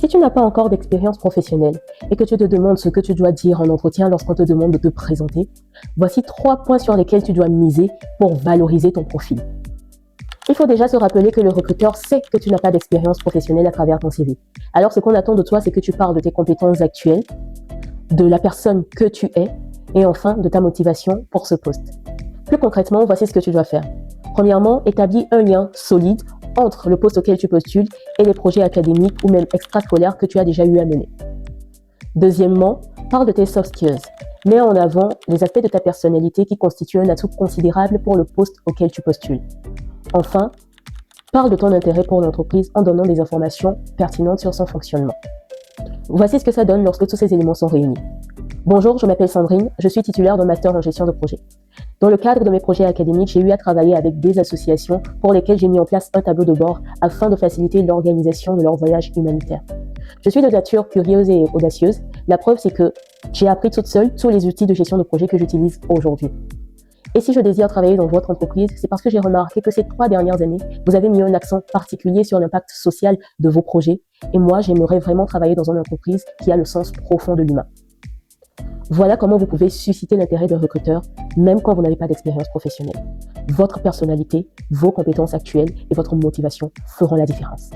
Si tu n'as pas encore d'expérience professionnelle et que tu te demandes ce que tu dois dire en entretien lorsqu'on te demande de te présenter, voici 3 points sur lesquels tu dois miser pour valoriser ton profil. Il faut déjà se rappeler que le recruteur sait que tu n'as pas d'expérience professionnelle à travers ton CV. Alors ce qu'on attend de toi, c'est que tu parles de tes compétences actuelles, de la personne que tu es et enfin de ta motivation pour ce poste. Plus concrètement, voici ce que tu dois faire. Premièrement, établis un lien solide entre le poste auquel tu postules et les projets académiques ou même extrascolaires que tu as déjà eu à mener. Deuxièmement, parle de tes soft skills. Mets en avant les aspects de ta personnalité qui constituent un atout considérable pour le poste auquel tu postules. Enfin, parle de ton intérêt pour l'entreprise en donnant des informations pertinentes sur son fonctionnement. Voici ce que ça donne lorsque tous ces éléments sont réunis. Bonjour, je m'appelle Sandrine, je suis titulaire d'un master en gestion de projet. Dans le cadre de mes projets académiques, j'ai eu à travailler avec des associations pour lesquelles j'ai mis en place un tableau de bord afin de faciliter l'organisation de leurs voyages humanitaires. Je suis de nature curieuse et audacieuse. La preuve, c'est que j'ai appris toute seule tous les outils de gestion de projet que j'utilise aujourd'hui. Et si je désire travailler dans votre entreprise, c'est parce que j'ai remarqué que ces 3 dernières années, vous avez mis un accent particulier sur l'impact social de vos projets. Et moi, j'aimerais vraiment travailler dans une entreprise qui a le sens profond de l'humain. Voilà comment vous pouvez susciter l'intérêt de recruteurs, même quand vous n'avez pas d'expérience professionnelle. Votre personnalité, vos compétences actuelles et votre motivation feront la différence.